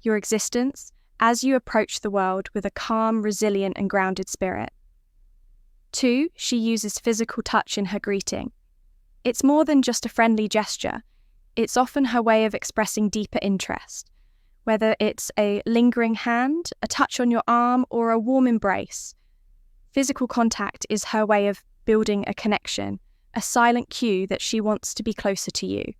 your existence, as you approach the world with a calm, resilient, and grounded spirit. 2, she uses physical touch in her greeting. It's more than just a friendly gesture. It's often her way of expressing deeper interest, whether it's a lingering hand, a touch on your arm, or a warm embrace. Physical contact is her way of building a connection, a silent cue that she wants to be closer to you.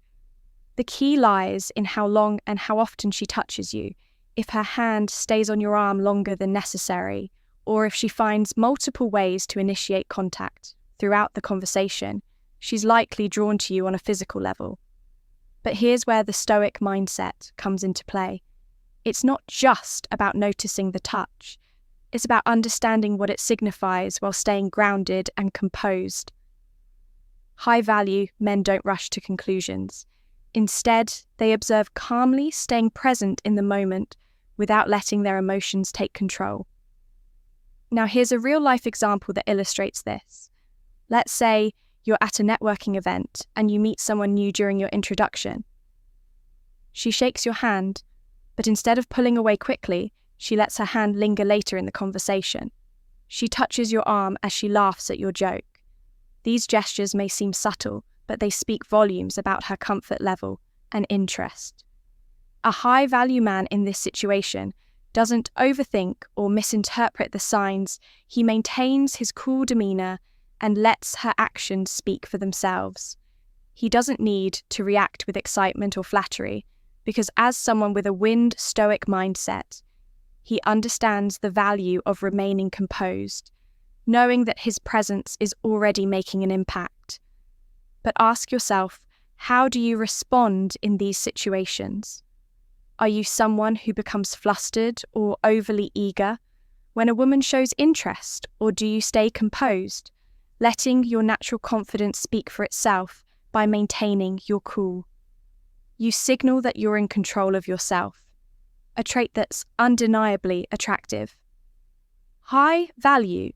The key lies in how long and how often she touches you. If her hand stays on your arm longer than necessary, or if she finds multiple ways to initiate contact throughout the conversation, she's likely drawn to you on a physical level. But here's where the Stoic mindset comes into play. It's not just about noticing the touch. It's about understanding what it signifies while staying grounded and composed. High value men don't rush to conclusions. Instead, they observe calmly, staying present in the moment without letting their emotions take control. Now, here's a real-life example that illustrates this. Let's say you're at a networking event and you meet someone new during your introduction. She shakes your hand, but instead of pulling away quickly, she lets her hand linger later in the conversation. She touches your arm as she laughs at your joke. These gestures may seem subtle, but they speak volumes about her comfort level and interest. A high-value man in this situation doesn't overthink or misinterpret the signs. He maintains his cool demeanor and lets her actions speak for themselves. He doesn't need to react with excitement or flattery, because as someone with a wind Stoic mindset, he understands the value of remaining composed, knowing that his presence is already making an impact. But ask yourself, how do you respond in these situations? Are you someone who becomes flustered or overly eager when a woman shows interest, or do you stay composed, letting your natural confidence speak for itself by maintaining your cool? You signal that you're in control of yourself, a trait that's undeniably attractive. High value.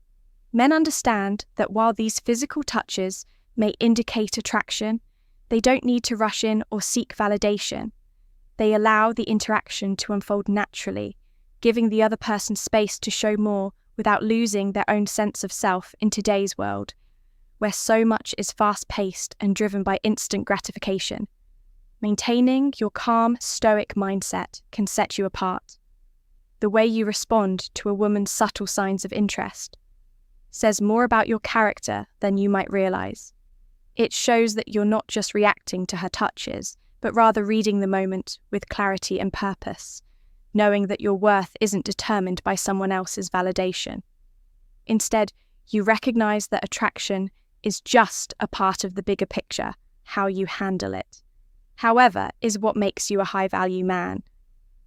Men understand that while these physical touches may indicate attraction, they don't need to rush in or seek validation. They allow the interaction to unfold naturally, giving the other person space to show more without losing their own sense of self in today's world, where so much is fast-paced and driven by instant gratification. Maintaining your calm, Stoic mindset can set you apart. The way you respond to a woman's subtle signs of interest says more about your character than you might realize. It shows that you're not just reacting to her touches, but rather reading the moment with clarity and purpose, knowing that your worth isn't determined by someone else's validation. Instead, you recognize that attraction is just a part of the bigger picture. How you handle it, however, is what makes you a high-value man.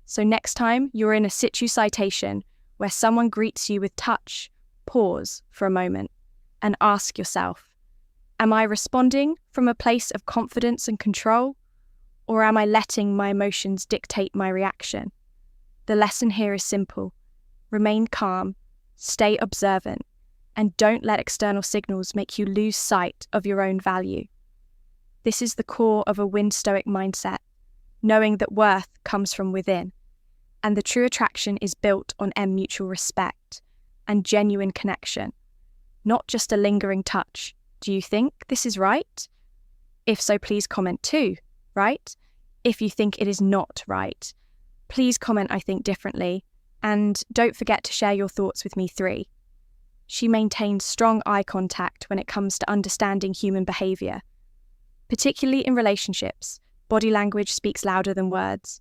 So next time you're in a citation where someone greets you with touch, pause for a moment and ask yourself, am I responding from a place of confidence and control, or am I letting my emotions dictate my reaction? The lesson here is simple. Remain calm, stay observant, and don't let external signals make you lose sight of your own value. This is the core of a wind Stoic mindset, knowing that worth comes from within, and the true attraction is built on mutual respect and genuine connection, not just a lingering touch. Do you think this is right? If so, please comment too, right? If you think it is not right, please comment I think differently, and don't forget to share your thoughts with me. 3. She maintains strong eye contact when it comes to understanding human behavior. Particularly in relationships, body language speaks louder than words,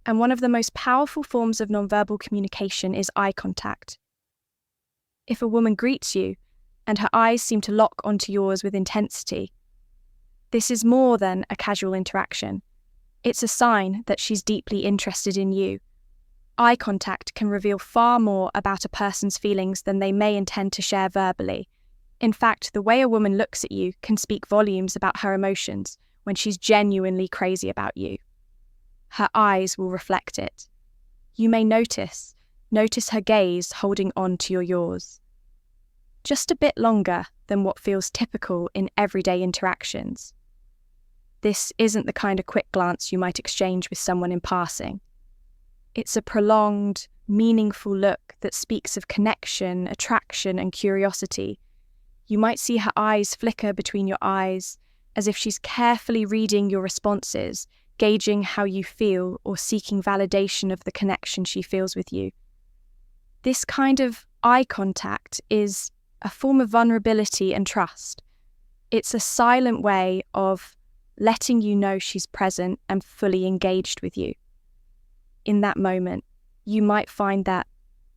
and one of the most powerful forms of nonverbal communication is eye contact. If a woman greets you, and her eyes seem to lock onto yours with intensity, this is more than a casual interaction. It's a sign that she's deeply interested in you. Eye contact can reveal far more about a person's feelings than they may intend to share verbally. In fact, the way a woman looks at you can speak volumes about her emotions when she's genuinely crazy about you. Her eyes will reflect it. You may notice her gaze holding on to yours. Just a bit longer than what feels typical in everyday interactions. This isn't the kind of quick glance you might exchange with someone in passing. It's a prolonged, meaningful look that speaks of connection, attraction, and curiosity. You might see her eyes flicker between your eyes, as if she's carefully reading your responses, gauging how you feel, or seeking validation of the connection she feels with you. This kind of eye contact is a form of vulnerability and trust. It's a silent way of letting you know she's present and fully engaged with you. In that moment, you might find that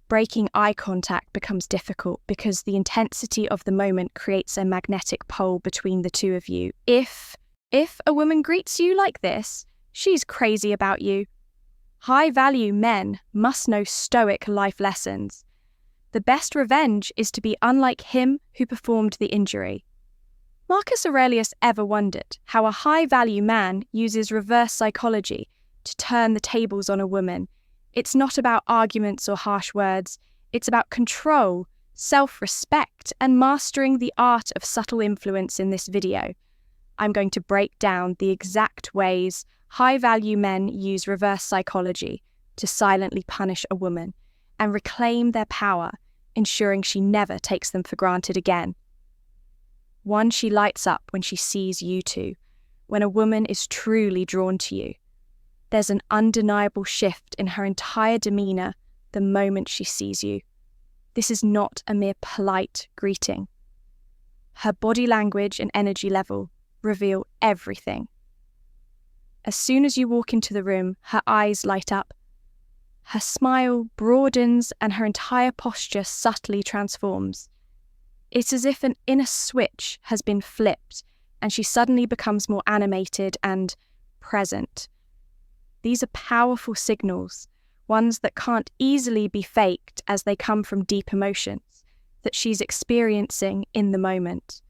breaking eye contact becomes difficult because the intensity of the moment creates a magnetic pole between the two of you. If a woman greets you like this, she's crazy about you. High-value men must know Stoic life lessons. The best revenge is to be unlike him who performed the injury. Marcus Aurelius ever wondered how a high-value man uses reverse psychology to turn the tables on a woman. It's not about arguments or harsh words. It's about control, self-respect, and mastering the art of subtle influence in this video. I'm going to break down the exact ways high-value men use reverse psychology to silently punish a woman and reclaim their power, ensuring she never takes them for granted again. 1, she lights up when she sees you two, when a woman is truly drawn to you. There's an undeniable shift in her entire demeanour the moment she sees you. This is not a mere polite greeting. Her body language and energy level reveal everything. As soon as you walk into the room, her eyes light up. Her smile broadens and her entire posture subtly transforms. It's as if an inner switch has been flipped and she suddenly becomes more animated and present. These are powerful signals, ones that can't easily be faked as they come from deep emotions that she's experiencing in the moment.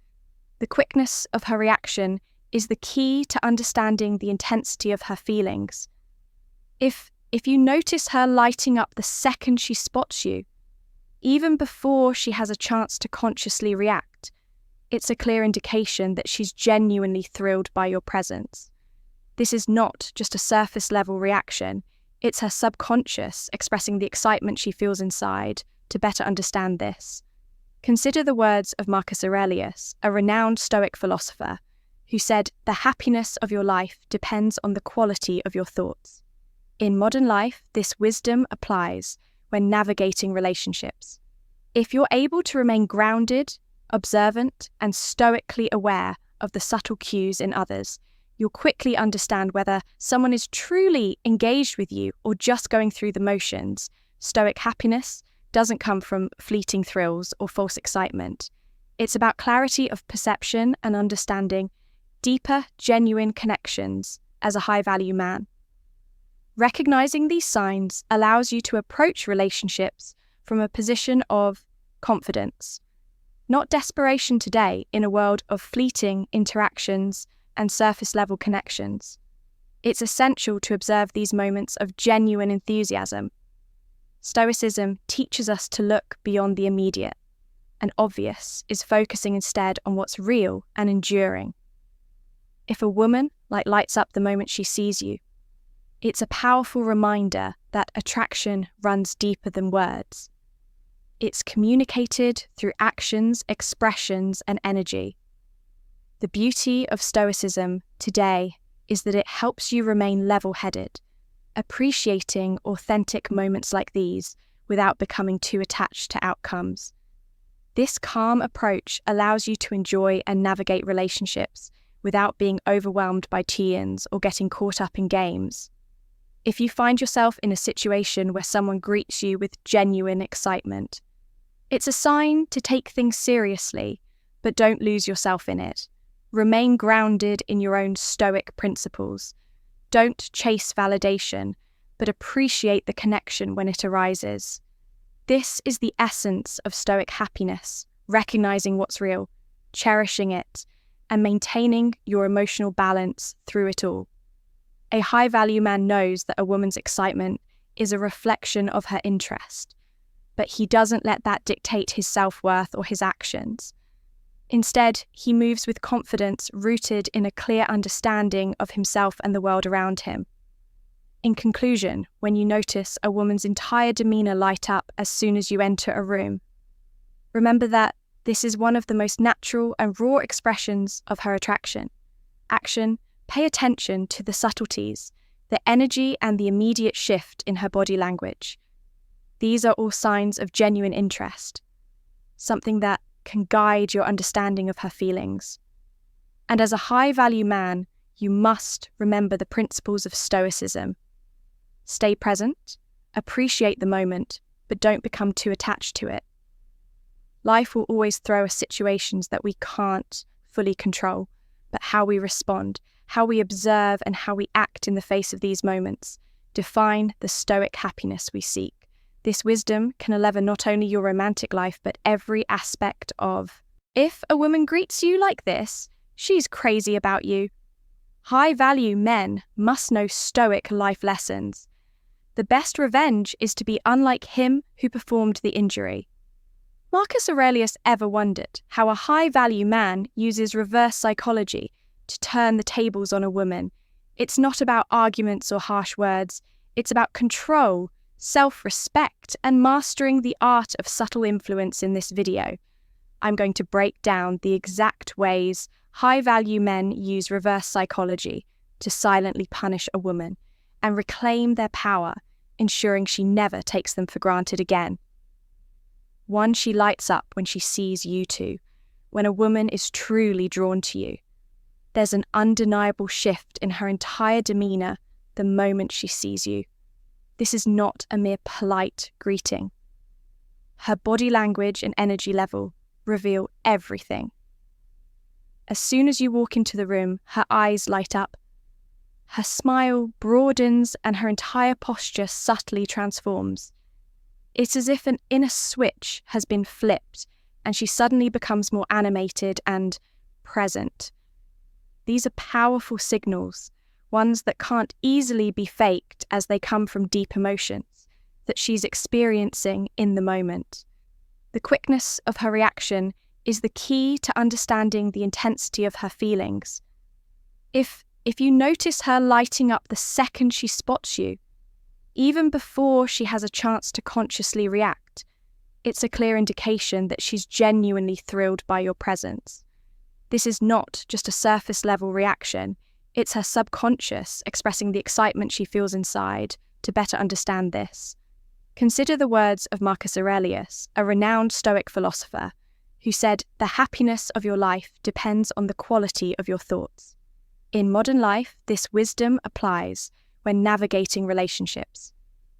The quickness of her reaction is the key to understanding the intensity of her feelings. If you notice her lighting up the second she spots you, even before she has a chance to consciously react, it's a clear indication that she's genuinely thrilled by your presence. This is not just a surface-level reaction, it's her subconscious expressing the excitement she feels inside to better understand this. Consider the words of Marcus Aurelius, a renowned Stoic philosopher, who said, "The happiness of your life depends on the quality of your thoughts." In modern life, this wisdom applies when navigating relationships. If you're able to remain grounded, observant, and stoically aware of the subtle cues in others, you'll quickly understand whether someone is truly engaged with you or just going through the motions. Stoic happiness doesn't come from fleeting thrills or false excitement. It's about clarity of perception and understanding deeper, genuine connections as a high-value man. Recognizing these signs allows you to approach relationships from a position of confidence, not desperation today in a world of fleeting interactions and surface-level connections. It's essential to observe these moments of genuine enthusiasm. Stoicism teaches us to look beyond the immediate and obvious, is focusing instead on what's real and enduring. If a woman lights up the moment she sees you, it's a powerful reminder that attraction runs deeper than words. It's communicated through actions, expressions, and energy. The beauty of Stoicism today is that it helps you remain level-headed, appreciating authentic moments like these without becoming too attached to outcomes. This calm approach allows you to enjoy and navigate relationships without being overwhelmed by tears or getting caught up in games. If you find yourself in a situation where someone greets you with genuine excitement, it's a sign to take things seriously, but don't lose yourself in it. Remain grounded in your own Stoic principles. Don't chase validation, but appreciate the connection when it arises. This is the essence of Stoic happiness, recognizing what's real, cherishing it, and maintaining your emotional balance through it all. A high-value man knows that a woman's excitement is a reflection of her interest, but he doesn't let that dictate his self-worth or his actions. Instead, he moves with confidence rooted in a clear understanding of himself and the world around him. In conclusion, when you notice a woman's entire demeanor light up as soon as you enter a room, remember that this is one of the most natural and raw expressions of her attraction. Pay attention to the subtleties, the energy and the immediate shift in her body language. These are all signs of genuine interest, something that can guide your understanding of her feelings. And as a high-value man, you must remember the principles of Stoicism. Stay present, appreciate the moment, but don't become too attached to it. Life will always throw us situations that we can't fully control, but how we respond, how we observe, and how we act in the face of these moments define the Stoic happiness we seek. This wisdom can elevate not only your romantic life, but every aspect of. If a woman greets you like this, she's crazy about you. High-value men must know Stoic life lessons. The best revenge is to be unlike him who performed the injury. Marcus Aurelius ever wondered how a high-value man uses reverse psychology to turn the tables on a woman. It's not about arguments or harsh words. It's about control, self-respect, and mastering the art of subtle influence in this video. I'm going to break down the exact ways high-value men use reverse psychology to silently punish a woman and reclaim their power, ensuring she never takes them for granted again. 1. She lights up when she sees you two. When a woman is truly drawn to you, there's an undeniable shift in her entire demeanor the moment she sees you. This is not a mere polite greeting. Her body language and energy level reveal everything. As soon as you walk into the room, her eyes light up. Her smile broadens and her entire posture subtly transforms. It's as if an inner switch has been flipped and she suddenly becomes more animated and present. These are powerful signals, ones that can't easily be faked as they come from deep emotions that she's experiencing in the moment. The quickness of her reaction is the key to understanding the intensity of her feelings. If you notice her lighting up the second she spots you, even before she has a chance to consciously react, it's a clear indication that she's genuinely thrilled by your presence. This is not just a surface-level reaction, it's her subconscious expressing the excitement she feels inside. To better understand this, consider the words of Marcus Aurelius, a renowned Stoic philosopher, who said, "The happiness of your life depends on the quality of your thoughts." In modern life, this wisdom applies when navigating relationships.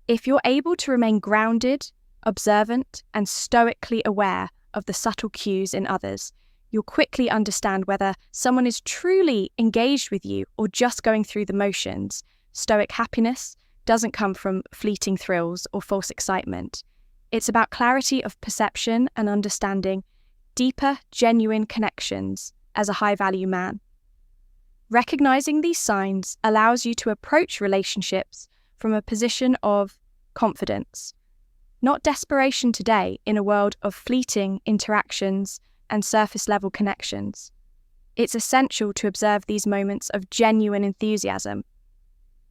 If you're able to remain grounded, observant, and stoically aware of the subtle cues in others, you'll quickly understand whether someone is truly engaged with you or just going through the motions. Stoic happiness doesn't come from fleeting thrills or false excitement. It's about clarity of perception and understanding deeper, genuine connections as a high-value man. Recognizing these signs allows you to approach relationships from a position of confidence, not desperation today in a world of fleeting interactions and surface-level connections. It's essential to observe these moments of genuine enthusiasm.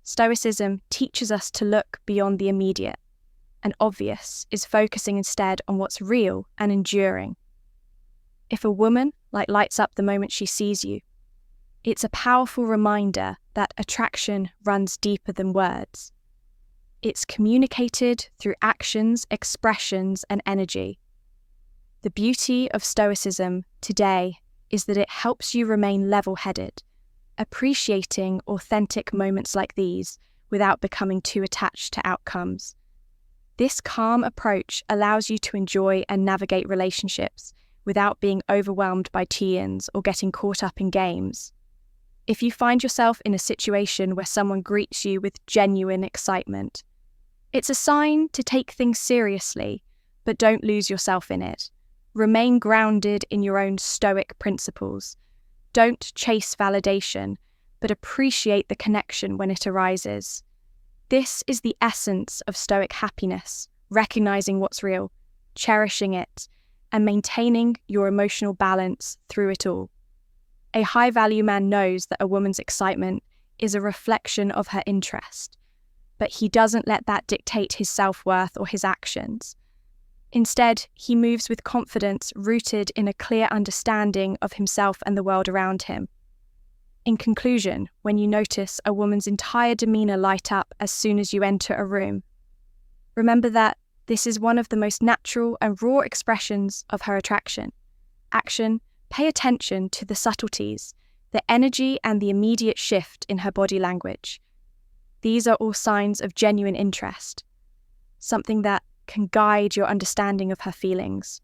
Stoicism teaches us to look beyond the immediate and obvious, is focusing instead on what's real and enduring. If a woman lights up the moment she sees you, it's a powerful reminder that attraction runs deeper than words. It's communicated through actions, expressions, and energy. The beauty of Stoicism today is that it helps you remain level-headed, appreciating authentic moments like these without becoming too attached to outcomes. This calm approach allows you to enjoy and navigate relationships without being overwhelmed by teens or getting caught up in games. If you find yourself in a situation where someone greets you with genuine excitement, it's a sign to take things seriously, but don't lose yourself in it. Remain grounded in your own Stoic principles. Don't chase validation, but appreciate the connection when it arises. This is the essence of Stoic happiness, recognizing what's real, cherishing it, and maintaining your emotional balance through it all. A high-value man knows that a woman's excitement is a reflection of her interest, but he doesn't let that dictate his self-worth or his actions. Instead, he moves with confidence rooted in a clear understanding of himself and the world around him. In conclusion, when you notice a woman's entire demeanor light up as soon as you enter a room, remember that this is one of the most natural and raw expressions of her attraction. Pay attention to the subtleties, the energy and the immediate shift in her body language. These are all signs of genuine interest, something that can guide your understanding of her feelings.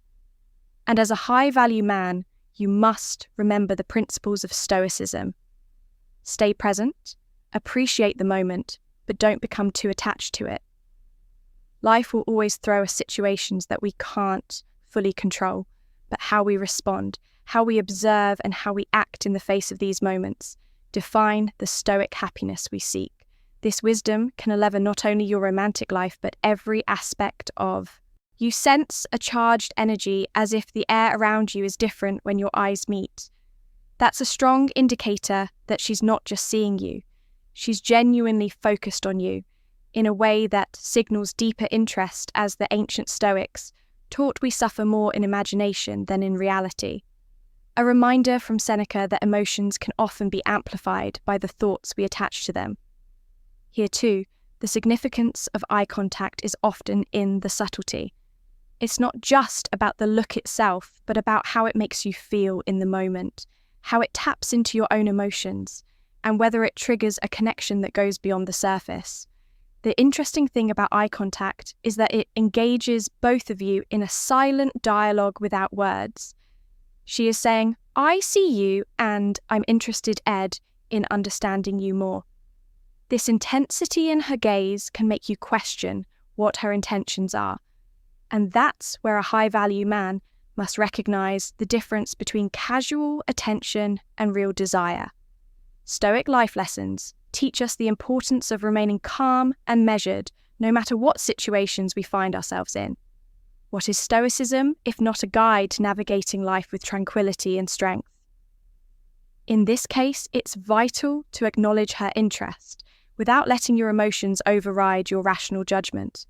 And as a high-value man, you must remember the principles of Stoicism. Stay present, appreciate the moment, but don't become too attached to it. Life will always throw us situations that we can't fully control, but how we respond, how we observe, and how we act in the face of these moments define the Stoic happiness we seek. This wisdom can elevate not only your romantic life, but every aspect of. You sense a charged energy as if the air around you is different when your eyes meet. That's a strong indicator that she's not just seeing you. She's genuinely focused on you in a way that signals deeper interest, as the ancient Stoics taught we suffer more in imagination than in reality. A reminder from Seneca that emotions can often be amplified by the thoughts we attach to them. Here too, the significance of eye contact is often in the subtlety. It's not just about the look itself, but about how it makes you feel in the moment, how it taps into your own emotions, and whether it triggers a connection that goes beyond the surface. The interesting thing about eye contact is that it engages both of you in a silent dialogue without words. She is saying, "I see you, and I'm interested, Ed, in understanding you more." This intensity in her gaze can make you question what her intentions are. And that's where a high-value man must recognize the difference between casual attention and real desire. Stoic life lessons teach us the importance of remaining calm and measured no matter what situations we find ourselves in. What is Stoicism if not a guide to navigating life with tranquility and strength? In this case, it's vital to acknowledge her interest without letting your emotions override your rational judgment.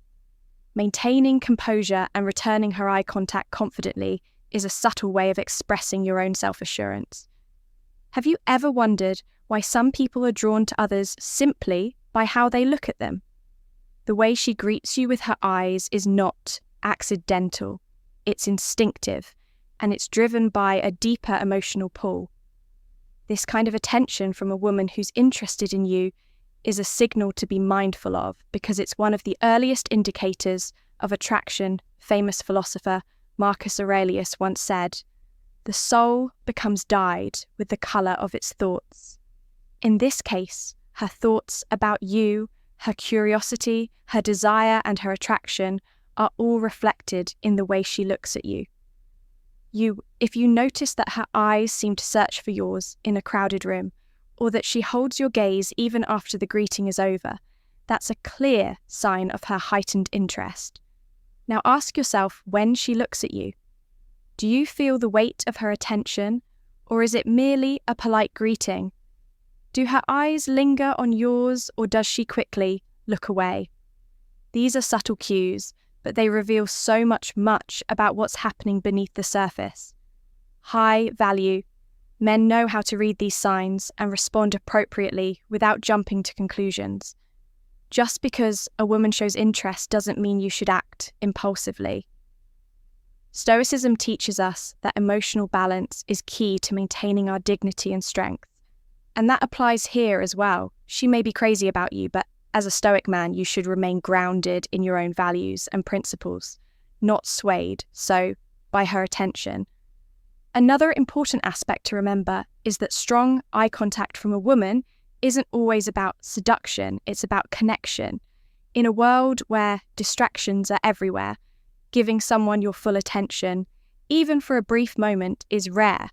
Maintaining composure and returning her eye contact confidently is a subtle way of expressing your own self-assurance. Have you ever wondered why some people are drawn to others simply by how they look at them? The way she greets you with her eyes is not accidental, it's instinctive, and it's driven by a deeper emotional pull. This kind of attention from a woman who's interested in you is a signal to be mindful of, because it's one of the earliest indicators of attraction. Famous philosopher Marcus Aurelius once said, "The soul becomes dyed with the colour of its thoughts." In this case, her thoughts about you, her curiosity, her desire, and her attraction are all reflected in the way she looks at you. If you notice that her eyes seem to search for yours in a crowded room, or that she holds your gaze even after the greeting is over, that's a clear sign of her heightened interest. Now ask yourself when she looks at you. Do you feel the weight of her attention, or is it merely a polite greeting? Do her eyes linger on yours, or does she quickly look away? These are subtle cues, but they reveal so much about what's happening beneath the surface. High value. Men know how to read these signs and respond appropriately without jumping to conclusions. Just because a woman shows interest doesn't mean you should act impulsively. Stoicism teaches us that emotional balance is key to maintaining our dignity and strength. And that applies here as well. She may be crazy about you, but as a Stoic man, you should remain grounded in your own values and principles, not swayed by her attention. Another important aspect to remember is that strong eye contact from a woman isn't always about seduction, it's about connection. In a world where distractions are everywhere, giving someone your full attention, even for a brief moment, is rare.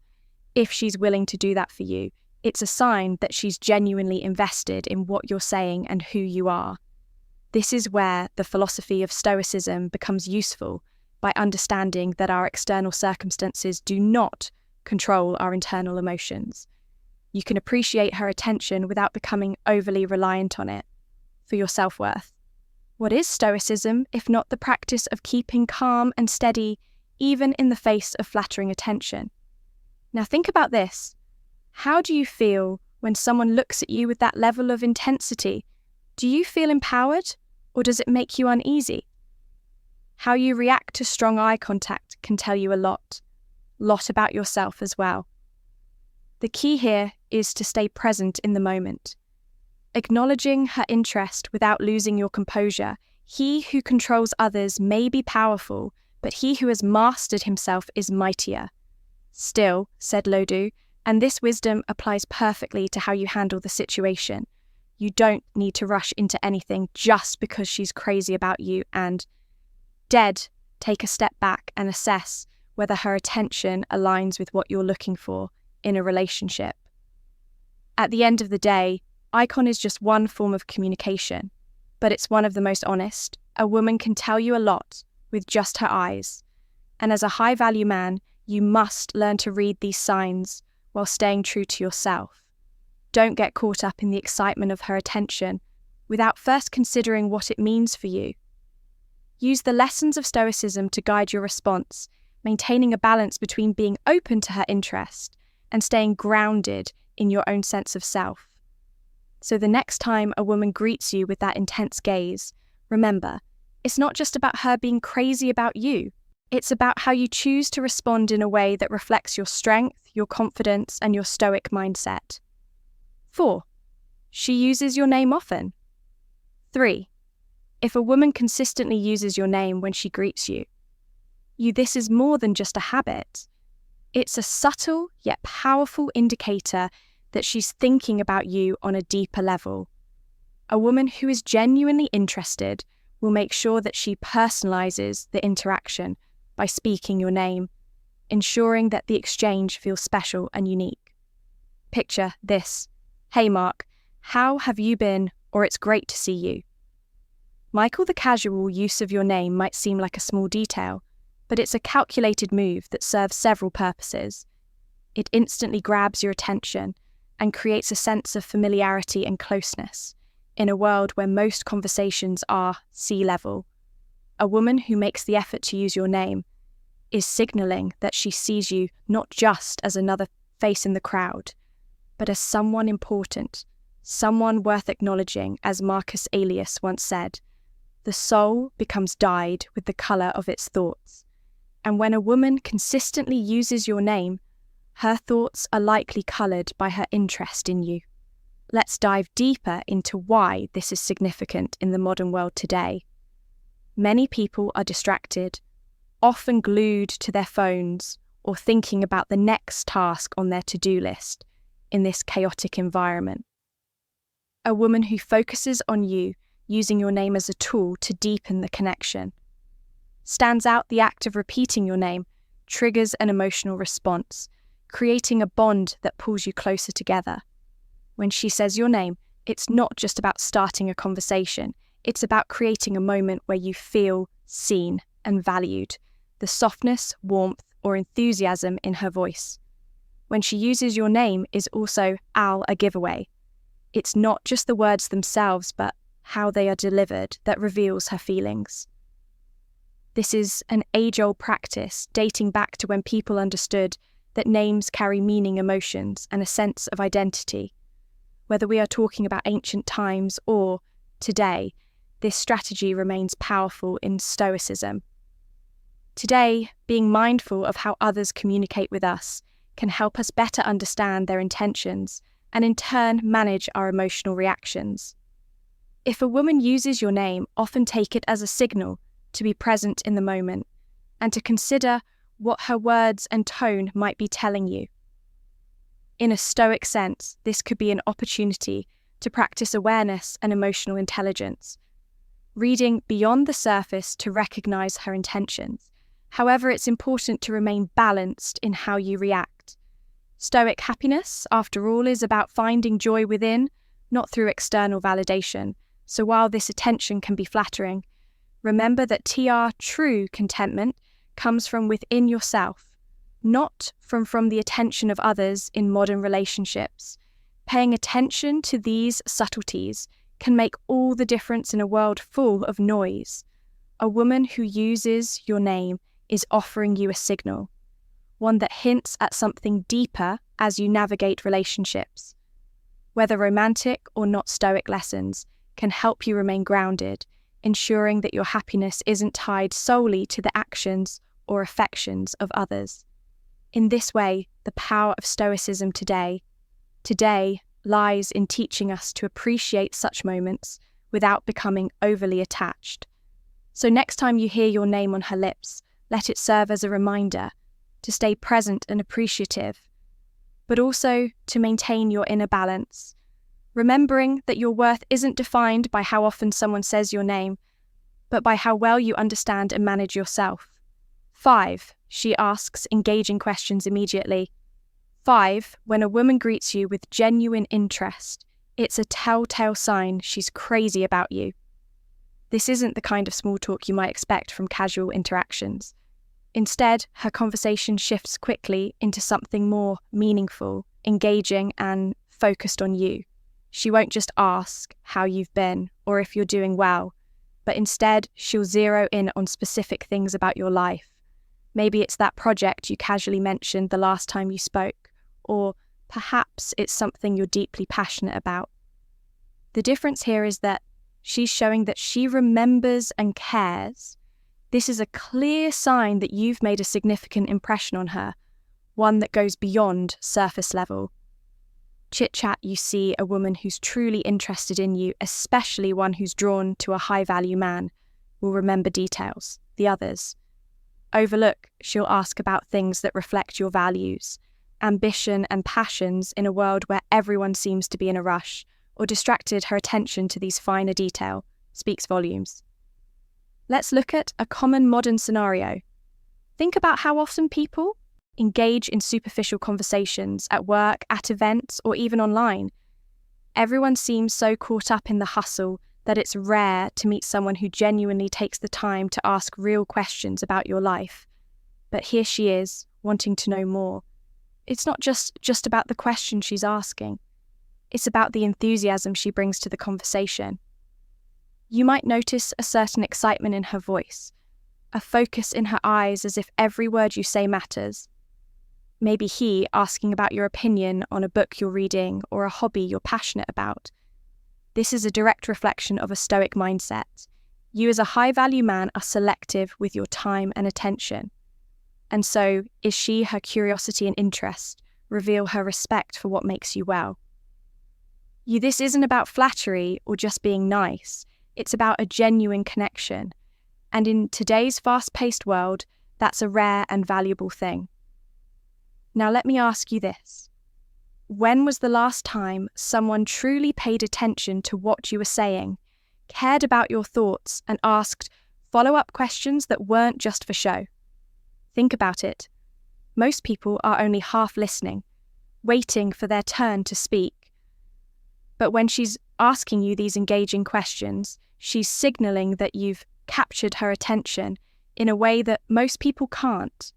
If she's willing to do that for you, it's a sign that she's genuinely invested in what you're saying and who you are. This is where the philosophy of Stoicism becomes useful, by understanding that our external circumstances do not control our internal emotions. You can appreciate her attention without becoming overly reliant on it. for your self-worth. What is Stoicism if not the practice of keeping calm and steady even in the face of flattering attention? Now think about this. How do you feel when someone looks at you with that level of intensity? Do you feel empowered, or does it make you uneasy? How you react to strong eye contact can tell you a lot about yourself as well. The key here is to stay present in the moment. Acknowledging her interest without losing your composure. He who controls others may be powerful, but he who has mastered himself is mightier. Still, said Lodu, and this wisdom applies perfectly to how you handle the situation. You don't need to rush into anything just because she's crazy about you and take a step back and assess whether her attention aligns with what you're looking for in a relationship. At the end of the day, icon is just one form of communication, but it's one of the most honest. A woman can tell you a lot with just her eyes. And as a high-value man, you must learn to read these signs while staying true to yourself. Don't get caught up in the excitement of her attention without first considering what it means for you. Use the lessons of Stoicism to guide your response, maintaining a balance between being open to her interest and staying grounded in your own sense of self. So the next time a woman greets you with that intense gaze, remember, it's not just about her being crazy about you. It's about how you choose to respond in a way that reflects your strength, your confidence, and your stoic mindset. 4. She uses your name often. 3. If a woman consistently uses your name when she greets you, this is more than just a habit. It's a subtle yet powerful indicator that she's thinking about you on a deeper level. A woman who is genuinely interested will make sure that she personalizes the interaction by speaking your name, ensuring that the exchange feels special and unique. Picture this. Hey Mark, how have you been? Or it's great to see you. Michael, the casual use of your name might seem like a small detail, but it's a calculated move that serves several purposes. It instantly grabs your attention and creates a sense of familiarity and closeness in a world where most conversations are sea level. A woman who makes the effort to use your name is signaling that she sees you not just as another face in the crowd, but as someone important, someone worth acknowledging. As Marcus Aurelius once said, the soul becomes dyed with the colour of its thoughts. And when a woman consistently uses your name, her thoughts are likely coloured by her interest in you. Let's dive deeper into why this is significant in the modern world today. Many people are distracted, often glued to their phones or thinking about the next task on their to-do list in this chaotic environment. A woman who focuses on you, using your name as a tool to deepen the connection. Stands out the act of repeating your name, triggers an emotional response, creating a bond that pulls you closer together. When she says your name, it's not just about starting a conversation, it's about creating a moment where you feel seen and valued, the softness, warmth, or enthusiasm in her voice. When she uses your name is also a giveaway. It's not just the words themselves, but how they are delivered that reveals her feelings. This is an age-old practice dating back to when people understood that names carry meaning, emotions, and a sense of identity. Whether we are talking about ancient times or today, this strategy remains powerful in Stoicism. Today, being mindful of how others communicate with us can help us better understand their intentions and in turn manage our emotional reactions. If a woman uses your name, often take it as a signal to be present in the moment and to consider what her words and tone might be telling you. In a Stoic sense, this could be an opportunity to practice awareness and emotional intelligence, reading beyond the surface to recognize her intentions. However, it's important to remain balanced in how you react. Stoic happiness, after all, is about finding joy within, not through external validation. So while this attention can be flattering, remember that true contentment comes from within yourself, not from the attention of others in modern relationships. Paying attention to these subtleties can make all the difference in a world full of noise. A woman who uses your name is offering you a signal, one that hints at something deeper as you navigate relationships. Whether romantic or not Stoic lessons can help you remain grounded, ensuring that your happiness isn't tied solely to the actions or affections of others. In this way, the power of Stoicism today lies in teaching us to appreciate such moments without becoming overly attached. So next time you hear your name on her lips, let it serve as a reminder to stay present and appreciative, but also to maintain your inner balance, remembering that your worth isn't defined by how often someone says your name, but by how well you understand and manage yourself. 5. She asks engaging questions immediately. 5. When a woman greets you with genuine interest, it's a telltale sign she's crazy about you. This isn't the kind of small talk you might expect from casual interactions. Instead, her conversation shifts quickly into something more meaningful, engaging, and focused on you. She won't just ask how you've been or if you're doing well, but instead she'll zero in on specific things about your life. Maybe it's that project you casually mentioned the last time you spoke, or perhaps it's something you're deeply passionate about. The difference here is that she's showing that she remembers and cares. This is a clear sign that you've made a significant impression on her, one that goes beyond surface level. Chit-chat, you see a woman who's truly interested in you, especially one who's drawn to a high-value man, will remember details, the others. Overlook, she'll ask about things that reflect your values, ambition and passions in a world where everyone seems to be in a rush, or distracted. Her attention to these finer detail speaks volumes. Let's look at a common modern scenario. Think about how often people engage in superficial conversations at work, at events, or even online. Everyone seems so caught up in the hustle that it's rare to meet someone who genuinely takes the time to ask real questions about your life. But here she is, wanting to know more. It's not just about the question she's asking. It's about the enthusiasm she brings to the conversation. You might notice a certain excitement in her voice, a focus in her eyes as if every word you say matters. Maybe he asking about your opinion on a book you're reading or a hobby you're passionate about. This is a direct reflection of a Stoic mindset. You as a high-value man are selective with your time and attention. And so, is she? Her curiosity and interest reveal her respect for what makes you well. This isn't about flattery or just being nice. It's about a genuine connection. And in today's fast-paced world, that's a rare and valuable thing. Now let me ask you this. When was the last time someone truly paid attention to what you were saying, cared about your thoughts, and asked follow-up questions that weren't just for show? Think about it. Most people are only half listening, waiting for their turn to speak. But when she's asking you these engaging questions, she's signaling that you've captured her attention in a way that most people can't.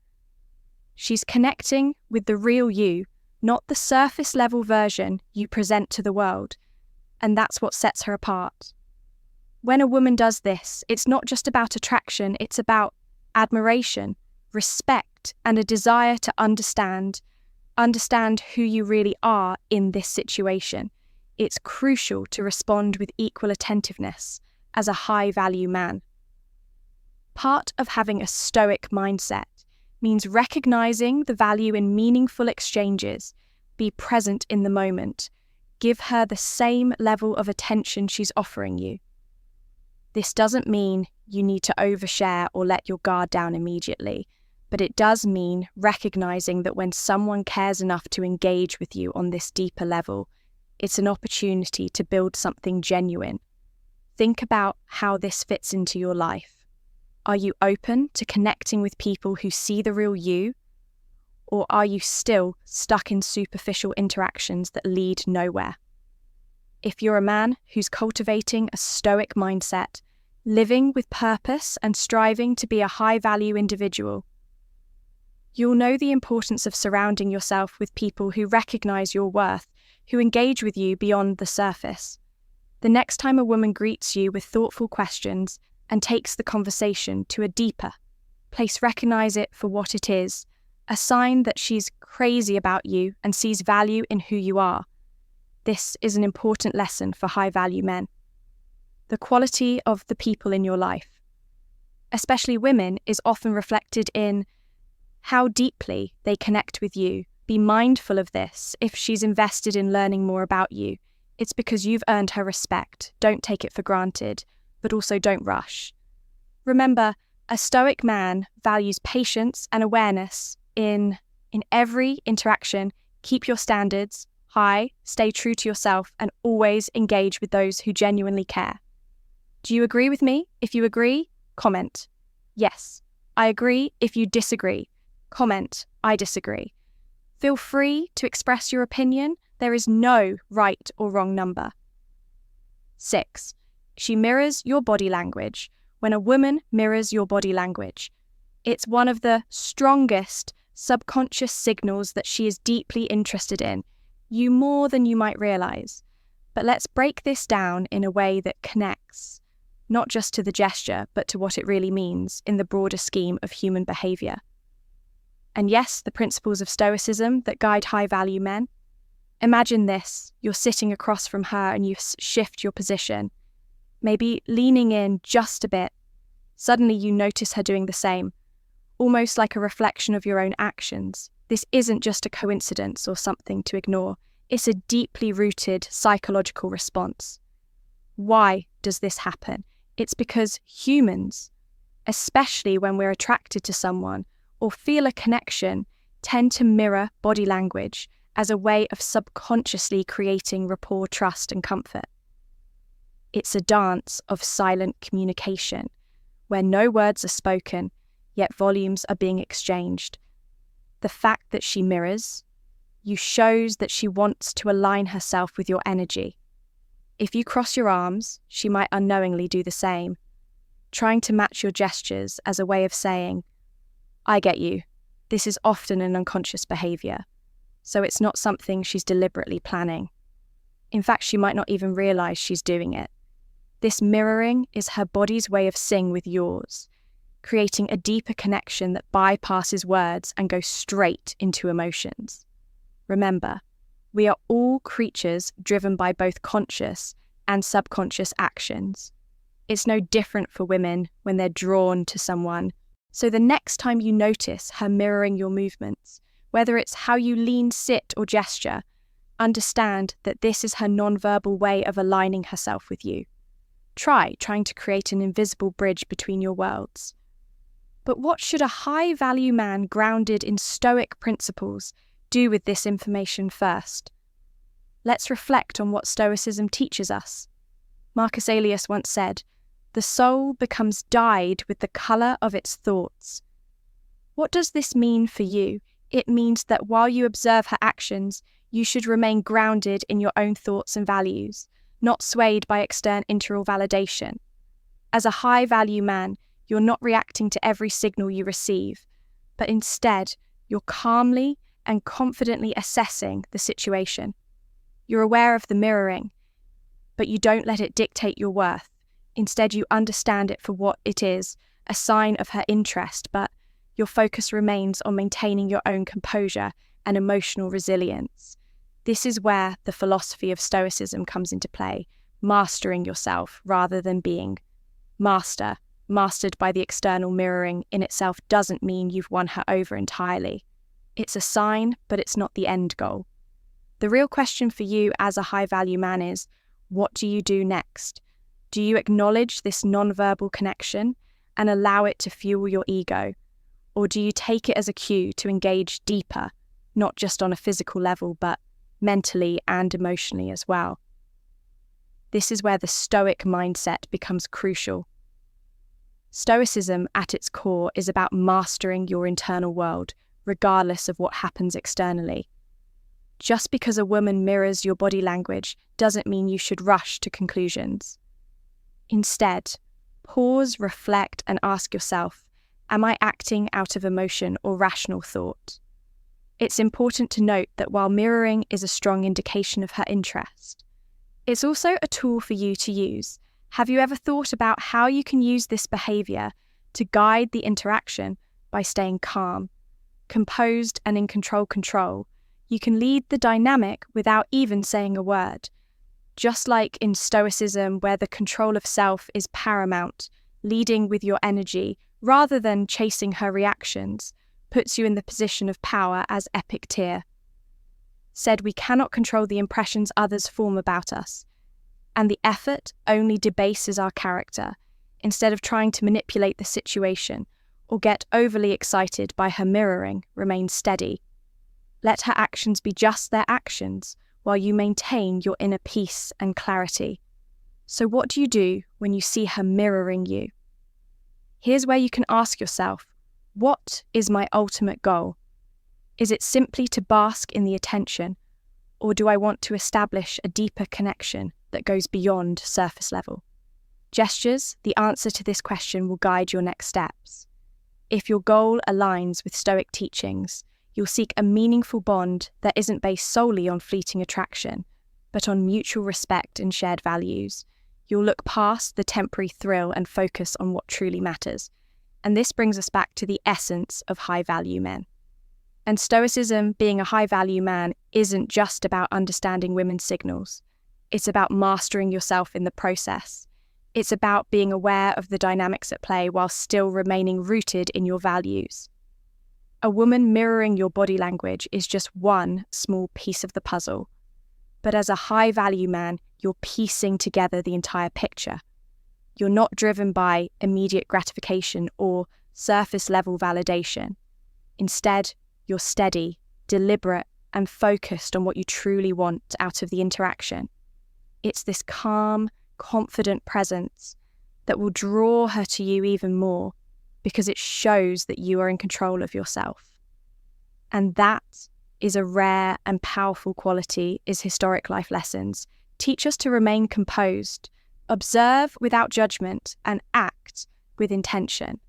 She's connecting with the real you, not the surface-level version you present to the world, and that's what sets her apart. When a woman does this, it's not just about attraction, it's about admiration, respect, and a desire to understand who you really are in this situation. It's crucial to respond with equal attentiveness as a high-value man. Part of having a Stoic mindset means recognizing the value in meaningful exchanges, be present in the moment, give her the same level of attention she's offering you. This doesn't mean you need to overshare or let your guard down immediately, but it does mean recognizing that when someone cares enough to engage with you on this deeper level, it's an opportunity to build something genuine. Think about how this fits into your life. Are you open to connecting with people who see the real you? Or are you still stuck in superficial interactions that lead nowhere? If you're a man who's cultivating a Stoic mindset, living with purpose and striving to be a high-value individual, you'll know the importance of surrounding yourself with people who recognize your worth, who engage with you beyond the surface. The next time a woman greets you with thoughtful questions and takes the conversation to a deeper place, recognize it for what it is, a sign that she's crazy about you and sees value in who you are. This is an important lesson for high-value men. The quality of the people in your life, especially women, is often reflected in how deeply they connect with you. Be mindful of this. If she's invested in learning more about you, it's because you've earned her respect. Don't take it for granted, but also don't rush. Remember, a Stoic man values patience and awareness in every interaction. Keep your standards high, stay true to yourself, and always engage with those who genuinely care. Do you agree with me? If you agree, comment, yes, I agree. If you disagree, comment, I disagree. Feel free to express your opinion. There is no right or wrong number. 6. She mirrors your body language. When a woman mirrors your body language, it's one of the strongest subconscious signals that she is deeply interested in you more than you might realize. But let's break this down in a way that connects, not just to the gesture, but to what it really means in the broader scheme of human behavior. And yes, the principles of Stoicism that guide high-value men. Imagine this, you're sitting across from her and you shift your position, maybe leaning in just a bit. Suddenly you notice her doing the same, almost like a reflection of your own actions. This isn't just a coincidence or something to ignore. It's a deeply rooted psychological response. Why does this happen? It's because humans, especially when we're attracted to someone or feel a connection, tend to mirror body language as a way of subconsciously creating rapport, trust, and comfort. It's a dance of silent communication, where no words are spoken, yet volumes are being exchanged. The fact that she mirrors you shows that she wants to align herself with your energy. If you cross your arms, she might unknowingly do the same, trying to match your gestures as a way of saying, I get you. This is often an unconscious behavior, so it's not something she's deliberately planning. In fact, she might not even realize she's doing it. This mirroring is her body's way of syncing with yours, creating a deeper connection that bypasses words and goes straight into emotions. Remember, we are all creatures driven by both conscious and subconscious actions. It's no different for women when they're drawn to someone. So the next time you notice her mirroring your movements, whether it's how you lean, sit, or gesture, understand that this is her nonverbal way of aligning herself with you. Trying to create an invisible bridge between your worlds. But what should a high-value man grounded in Stoic principles do with this information first? Let's reflect on what Stoicism teaches us. Marcus Aurelius once said, "The soul becomes dyed with the colour of its thoughts." What does this mean for you? It means that while you observe her actions, you should remain grounded in your own thoughts and values, not swayed by external validation. As a high-value man, you're not reacting to every signal you receive, but instead, you're calmly and confidently assessing the situation. You're aware of the mirroring, but you don't let it dictate your worth. Instead, you understand it for what it is, a sign of her interest, but your focus remains on maintaining your own composure and emotional resilience. This is where the philosophy of Stoicism comes into play, mastering yourself rather than being mastered by the external mirroring in itself doesn't mean you've won her over entirely. It's a sign, but it's not the end goal. The real question for you as a high-value man is, what do you do next? Do you acknowledge this non-verbal connection and allow it to fuel your ego? Or do you take it as a cue to engage deeper, not just on a physical level, but mentally and emotionally as well? This is where the Stoic mindset becomes crucial. Stoicism, at its core, is about mastering your internal world, regardless of what happens externally. Just because a woman mirrors your body language doesn't mean you should rush to conclusions. Instead, pause, reflect, and ask yourself, am I acting out of emotion or rational thought? It's important to note that while mirroring is a strong indication of her interest, It's also a tool for you to use. Have you ever thought about how you can use this behavior to guide the interaction by staying calm, composed, and in control? You can lead the dynamic without even saying a word. Just like in Stoicism, where the control of self is paramount, leading with your energy rather than chasing her reactions puts you in the position of power, as Epictetus said. We cannot control the impressions others form about us, and the effort only debases our character. Instead of trying to manipulate the situation or get overly excited by her mirroring, remain steady. Let her actions be just their actions, while you maintain your inner peace and clarity. So what do you do when you see her mirroring you? Here's where you can ask yourself, what is my ultimate goal? Is it simply to bask in the attention, or do I want to establish a deeper connection that goes beyond surface level? Gestures, the answer to this question, will guide your next steps. If your goal aligns with Stoic teachings, you'll seek a meaningful bond that isn't based solely on fleeting attraction, but on mutual respect and shared values. You'll look past the temporary thrill and focus on what truly matters. And this brings us back to the essence of high-value men. And Stoicism, being a high-value man, isn't just about understanding women's signals. It's about mastering yourself in the process. It's about being aware of the dynamics at play while still remaining rooted in your values. A woman mirroring your body language is just one small piece of the puzzle. But as a high-value man, you're piecing together the entire picture. You're not driven by immediate gratification or surface-level validation. Instead, you're steady, deliberate, and focused on what you truly want out of the interaction. It's this calm, confident presence that will draw her to you even more, because it shows that you are in control of yourself. And that is a rare and powerful quality as historic life lessons teach us to remain composed, observe without judgment, and act with intention.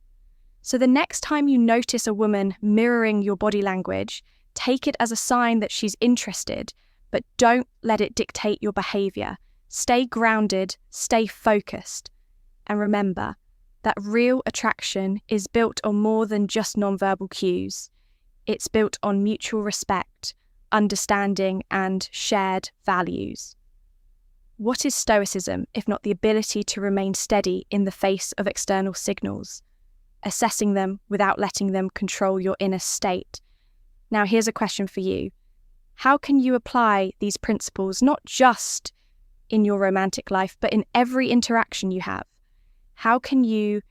So the next time you notice a woman mirroring your body language, take it as a sign that she's interested, but don't let it dictate your behavior. Stay grounded, stay focused, and remember, that real attraction is built on more than just nonverbal cues. It's built on mutual respect, understanding, and shared values. What is Stoicism if not the ability to remain steady in the face of external signals, assessing them without letting them control your inner state? Now, here's a question for you. How can you apply these principles not just in your romantic life, but in every interaction you have? How can you